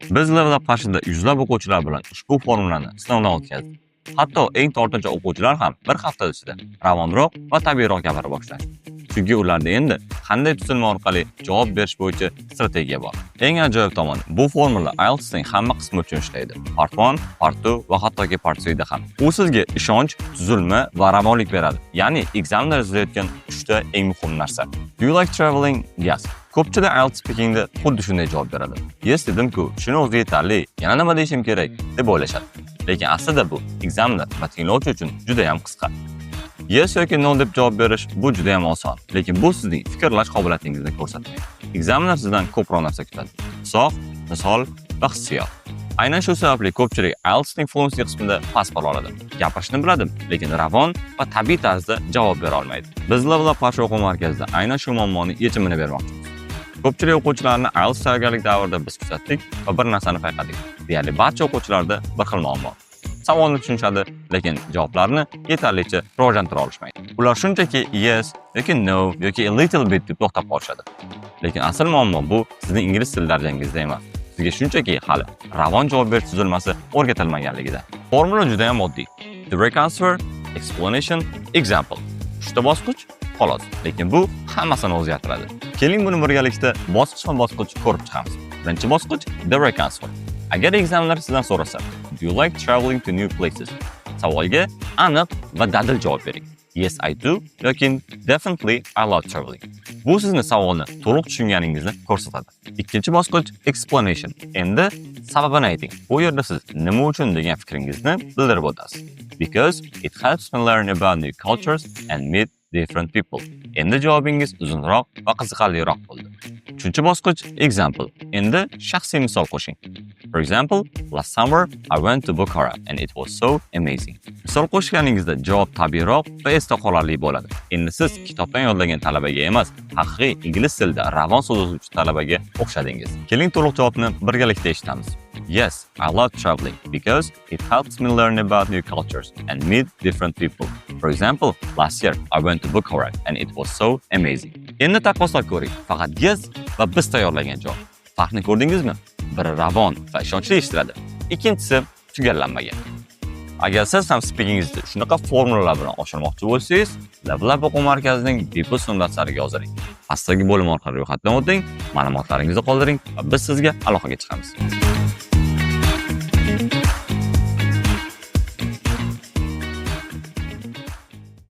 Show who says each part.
Speaker 1: Biz Level Up qarshida yuzlab o'quvchilar bilan ushbu formulani sinovdan o'tkazdik. Hatto eng tortinchi o'quvchilar ham bir hafta ichida ravonroq va tabiiyroq gapira boshladi. Chunki ularda endi qanday tuzilma orqali javob berish bo'yicha strategiya bor. Eng ajoyib tomoni, bu formula IELTS'ning hamma qismi uchun ishlaydi. Part 1, Part 2 va hattoki Part 3da ham. U sizga ishonch, tuzilma va ravonlik beradi. Ya'ni ekzamda izlayotgan 3 ta eng muhim narsa. Do you like traveling? Yes. Ko'pchilik IELTS speakingda xuddi shunday javob beradi. Yes dedim-ku, shuni o'zi yetarli. Yana nima deyishim kerak deb o'ylashadi. Lekin aslida bu ekzamda va tinglovchi uchun juda ham qisqa. Yes yoki no deb javob berish bu juda ham oson, lekin bu sizning fikrlash qobiliyatingizni ko'rsatmaydi. Ekzamlar sizdan ko'proq narsa kutadi. Hisob, misol va hissiyot. Aynan shu sababli ko'pchilik IELTSning fluency qismida past ball oladi. Gapirishni biladi, lekin ravon va tabiiy tarzda javob bera olmaydi. Biz Level Up qarshi o'quv markazida aynan shu muammoning yechimini bermoqchimiz. Ko'pchilik o'quvchilarni IELTS tayyorgarlik davrida biz kuzatdik va bir narsani payqadik. Deyarli barcha o'quvchilarda bir xil muammo. Savolni tushunishadi, lekin javoblarni yetarlicha rivojlantira olishmaydi. Ular shunchaki yes yoki no yoki a little bit deb to'xtab qolishadi. Lekin asl muammo bu sizning ingliz tili darajangizda emas. Sizga shunchaki hali ravon javob berish tuzilmasi o'rgatilmaganligida. Formula juda ham oddiy. Direct answer, explanation, example. 3 ta bosqich, xolos. Lekin bu hammasini o'zgartiradi. Keling buni birgalikda bosqichma-bosqich ko'rib chiqamiz. Birinchi bosqich direct answer. Agar ekzamlar sizdan so'rasa, do you like traveling to new places? Savolga aniq va dadil javob bering. Yes, I do yoki definitely I love traveling. Bu sizni savolni to'liq tushunganingizni ko'rsatadi. Ikkinchi bosqich explanation. Endi sababini ayting. Bu yerda siz nima uchun degan fikringizni bildirib o'tasiz. Because it helps me learn about new cultures and meet different people. Endi javobingiz uzunroq va qiziqarliroq bo'ldi. Uchinchi bosqich example. Endi shaxsiy misol qo'shing. For example, last summer I went to Bukhara and it was so amazing. Misol qo'shganingizda javob tabiiyroq va esda qolarli bo'ladi. Endi siz kitobdan yodlagan talabaga emas, haqiqiy ingliz tilida ravon so'zlovchi talabaga o'xshadingiz. Keling to'liq javobni birgalikda eshitamiz. Yes, I love traveling because it helps me learn about new cultures and meet different people. For example, last year I went to Bukhara and it was so amazing. Endi taqqoslab ko'ring. Faqat yes va biz tayyorlagan javob. Farqni ko'rdingizmi? Biri ravon va ishonchli eshitiladi. Ikkinchisi tugallanmagan. Agar siz ham speakingizni shunaqa formulalar bilan oshirmoqchi bo'lsangiz, Level Up o'quv markazining bepul sinov daftoriga yoziring. Pastdagi bo'lim orqali ro'yxatdan o'ting, ma'lumotlaringizni qoldiring va biz sizga aloqaga chiqamiz.